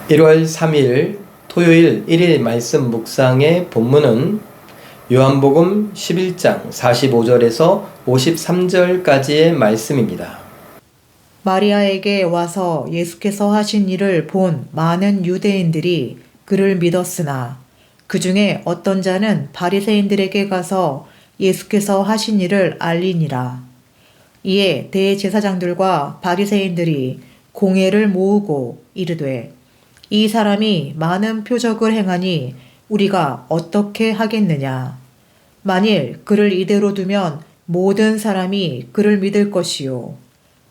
1월 3일 토요일 1일 말씀 묵상의 본문은 요한복음 11장 45절에서 53절까지의 말씀입니다. 마리아에게 와서 예수께서 하신 일을 본 많은 유대인들이 그를 믿었으나 그 중에 어떤 자는 바리새인들에게 가서 예수께서 하신 일을 알리니라. 이에 대제사장들과 바리새인들이 공회를 모으고 이르되 이 사람이 많은 표적을 행하니 우리가 어떻게 하겠느냐. 만일 그를 이대로 두면 모든 사람이 그를 믿을 것이요.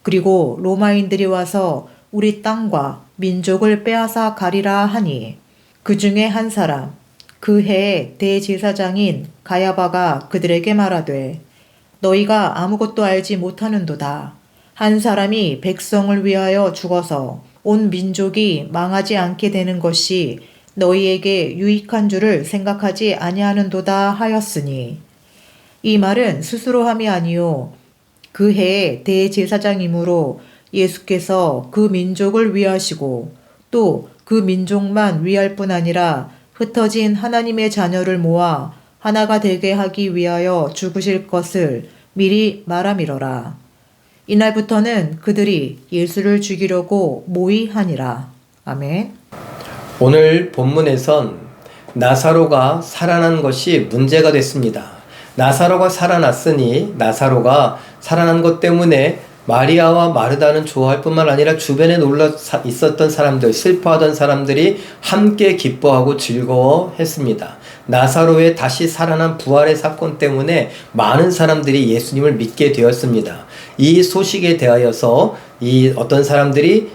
그리고 로마인들이 와서 우리 땅과 민족을 빼앗아 가리라 하니 그 중에 한 사람 그 해의 대제사장인 가야바가 그들에게 말하되 너희가 아무것도 알지 못하는도다. 한 사람이 백성을 위하여 죽어서 온 민족이 망하지 않게 되는 것이 너희에게 유익한 줄을 생각하지 아니하는도다 하였으니 이 말은 스스로 함이 아니요 그 해의 대제사장이므로 예수께서 그 민족을 위하시고 또 그 민족만 위할 뿐 아니라 흩어진 하나님의 자녀를 모아 하나가 되게 하기 위하여 죽으실 것을 미리 말함이러라. 이날부터는 그들이 예수를 죽이려고 모의하니라. 아멘. 오늘 본문에선 나사로가 살아난 것이 문제가 됐습니다. 나사로가 살아났으니 나사로가 살아난 것 때문에 마리아와 마르다는 좋아할 뿐만 아니라 주변에 놀러 있었던 사람들, 슬퍼하던 사람들이 함께 기뻐하고 즐거워했습니다. 나사로의 다시 살아난 부활의 사건 때문에 많은 사람들이 예수님을 믿게 되었습니다. 이 소식에 대하여서 어떤 사람들이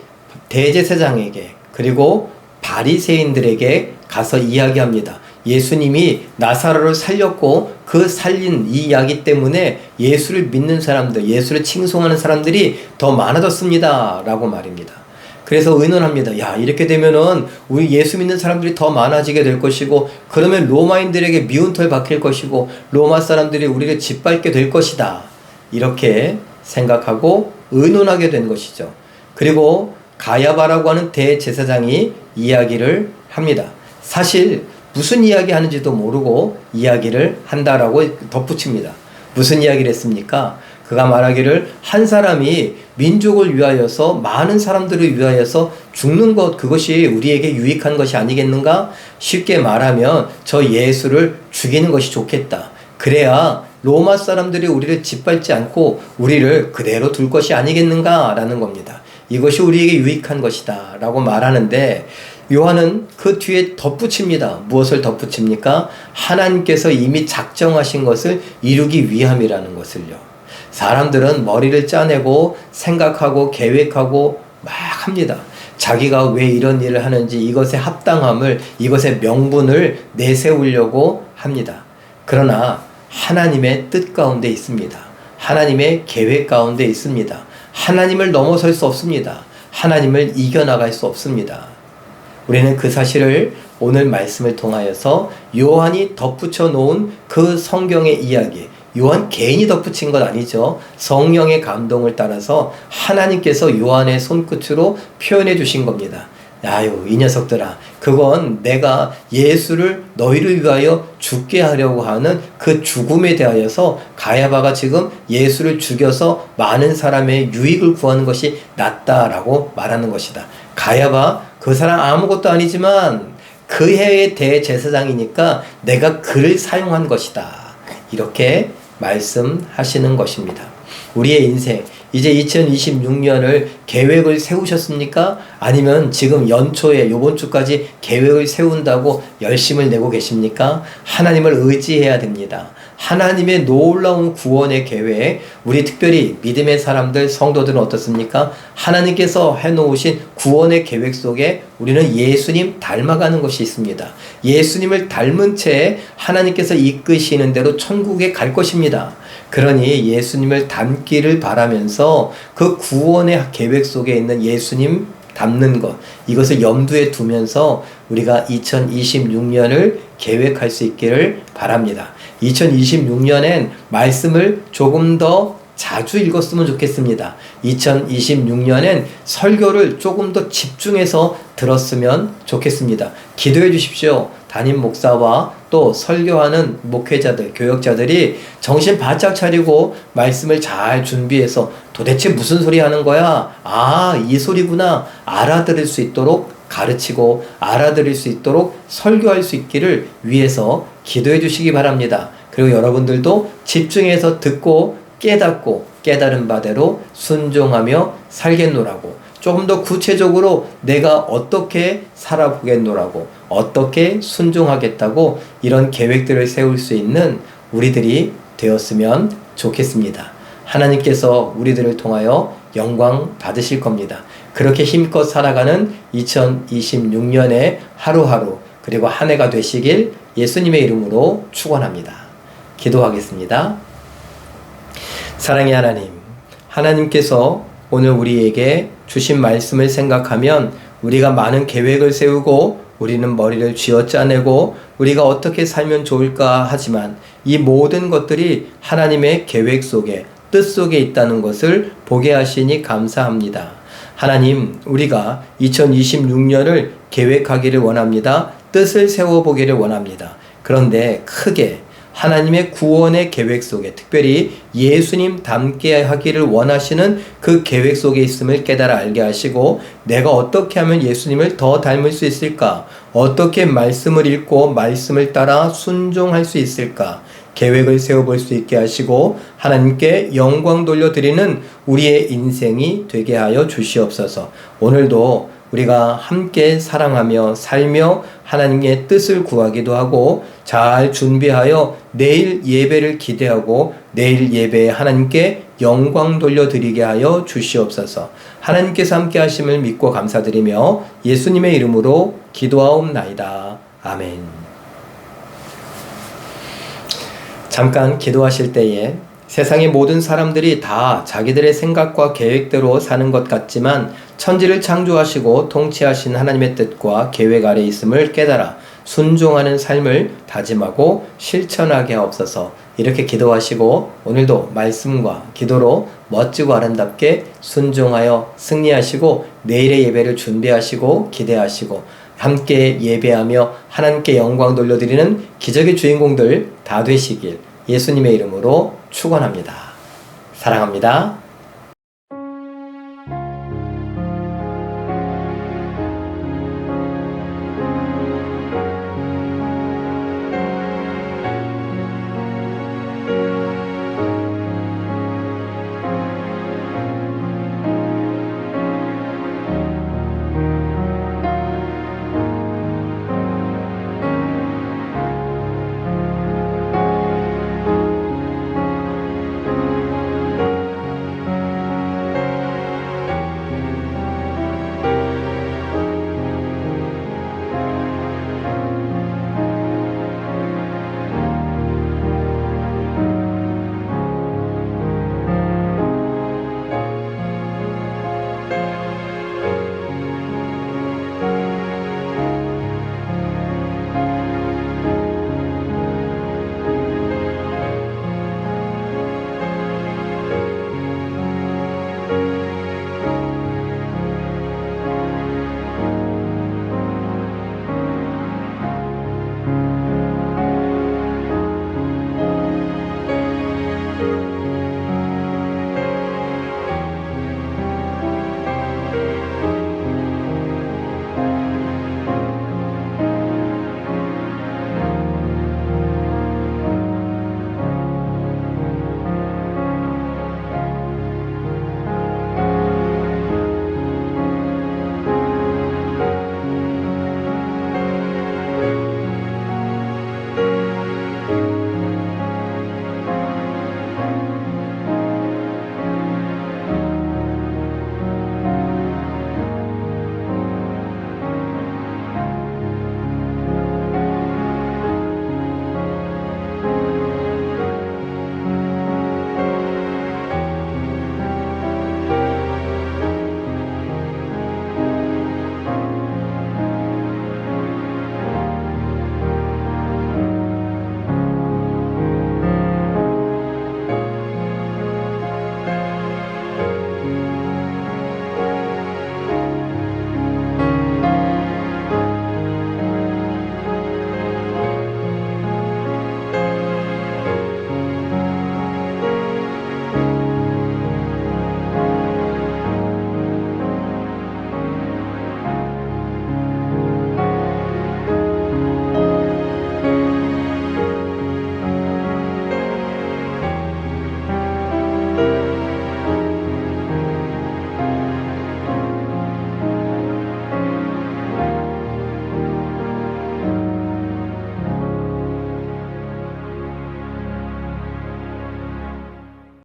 대제사장에게 그리고 바리새인들에게 가서 이야기합니다. 예수님이 나사로를 살렸고 그 살린 이 이야기 때문에 예수를 믿는 사람들, 예수를 칭송하는 사람들이 더 많아졌습니다. 라고 말입니다. 그래서 의논합니다. 야, 이렇게 되면은 우리 예수 믿는 사람들이 더 많아지게 될 것이고, 그러면 로마인들에게 미운털 박힐 것이고, 로마 사람들이 우리를 짓밟게 될 것이다. 이렇게 생각하고 의논하게 된 것이죠. 그리고 가야바라고 하는 대제사장이 이야기를 합니다. 사실 무슨 이야기 하는지도 모르고 이야기를 한다라고 덧붙입니다. 무슨 이야기를 했습니까? 그가 말하기를 한 사람이 민족을 위하여서 많은 사람들을 위하여서 죽는 것, 그것이 우리에게 유익한 것이 아니겠는가? 쉽게 말하면 저 예수를 죽이는 것이 좋겠다. 그래야 로마 사람들이 우리를 짓밟지 않고 우리를 그대로 둘 것이 아니겠는가? 라는 겁니다. 이것이 우리에게 유익한 것이다 라고 말하는데, 요한은 그 뒤에 덧붙입니다. 무엇을 덧붙입니까? 하나님께서 이미 작정하신 것을 이루기 위함이라는 것을요. 사람들은 머리를 짜내고 생각하고 계획하고 막 합니다. 자기가 왜 이런 일을 하는지, 이것의 합당함을, 이것의 명분을 내세우려고 합니다. 그러나 하나님의 뜻 가운데 있습니다. 하나님의 계획 가운데 있습니다. 하나님을 넘어설 수 없습니다. 하나님을 이겨나갈 수 없습니다. 우리는 그 사실을 오늘 말씀을 통하여서 요한이 덧붙여 놓은 그 성경의 이야기, 요한 개인이 덧붙인 것 아니죠. 성령의 감동을 따라서 하나님께서 요한의 손끝으로 표현해 주신 겁니다. 아유, 이 녀석들아, 그건 내가 예수를 너희를 위하여 죽게 하려고 하는 그 죽음에 대하여서 가야바가 지금 예수를 죽여서 많은 사람의 유익을 구하는 것이 낫다라고 말하는 것이다. 가야바, 그 사람 아무것도 아니지만 그 해의 대제사장이니까 내가 그를 사용한 것이다. 이렇게 말씀하시는 것입니다. 우리의 인생, 이제 2026년을 계획을 세우셨습니까? 아니면 지금 연초에 요번 주까지 계획을 세운다고 열심을 내고 계십니까? 하나님을 의지해야 됩니다. 하나님의 놀라운 구원의 계획, 우리 특별히 믿음의 사람들, 성도들은 어떻습니까? 하나님께서 해놓으신 구원의 계획 속에 우리는 예수님 닮아가는 것이 있습니다. 예수님을 닮은 채 하나님께서 이끄시는 대로 천국에 갈 것입니다. 그러니 예수님을 닮기를 바라면서 그 구원의 계획 속에 있는 예수님 닮는 것, 이것을 염두에 두면서 우리가 2026년을 계획할 수 있기를 바랍니다. 2026년엔 말씀을 조금 더 자주 읽었으면 좋겠습니다. 2026년엔 설교를 조금 더 집중해서 들었으면 좋겠습니다. 기도해 주십시오. 담임 목사와 또 설교하는 목회자들, 교역자들이 정신 바짝 차리고 말씀을 잘 준비해서 도대체 무슨 소리 하는 거야? 아, 이 소리구나. 알아들을 수 있도록 가르치고 알아들을 수 있도록 설교할 수 있기를 위해서 기도해 주시기 바랍니다. 그리고 여러분들도 집중해서 듣고 깨닫고 깨달은 바대로 순종하며 살겠노라고, 조금 더 구체적으로 내가 어떻게 살아보겠노라고, 어떻게 순종하겠다고 이런 계획들을 세울 수 있는 우리들이 되었으면 좋겠습니다. 하나님께서 우리들을 통하여 영광 받으실 겁니다. 그렇게 힘껏 살아가는 2026년의 하루하루 그리고 한 해가 되시길 예수님의 이름으로 축원합니다. 기도하겠습니다. 사랑의 하나님, 하나님께서 오늘 우리에게 주신 말씀을 생각하면 우리가 많은 계획을 세우고 우리는 머리를 쥐어짜내고 우리가 어떻게 살면 좋을까 하지만 이 모든 것들이 하나님의 계획 속에, 뜻 속에 있다는 것을 보게 하시니 감사합니다. 하나님, 우리가 2026년을 계획하기를 원합니다. 뜻을 세워보기를 원합니다. 그런데 크게 하나님의 구원의 계획 속에, 특별히 예수님 닮게 하기를 원하시는 그 계획 속에 있음을 깨달아 알게 하시고, 내가 어떻게 하면 예수님을 더 닮을 수 있을까? 어떻게 말씀을 읽고 말씀을 따라 순종할 수 있을까? 계획을 세워볼 수 있게 하시고 하나님께 영광 돌려드리는 우리의 인생이 되게 하여 주시옵소서. 오늘도 우리가 함께 사랑하며 살며 하나님의 뜻을 구하기도 하고 잘 준비하여 내일 예배를 기대하고 내일 예배에 하나님께 영광 돌려드리게 하여 주시옵소서. 하나님께서 함께 하심을 믿고 감사드리며 예수님의 이름으로 기도하옵나이다. 아멘. 잠깐 기도하실 때에 세상의 모든 사람들이 다 자기들의 생각과 계획대로 사는 것 같지만 천지를 창조하시고 통치하신 하나님의 뜻과 계획 아래 있음을 깨달아 순종하는 삶을 다짐하고 실천하게 하옵소서. 이렇게 기도하시고 오늘도 말씀과 기도로 멋지고 아름답게 순종하여 승리하시고 내일의 예배를 준비하시고 기대하시고 함께 예배하며 하나님께 영광 돌려드리는 기적의 주인공들 다 되시길 예수님의 이름으로 축원합니다. 사랑합니다.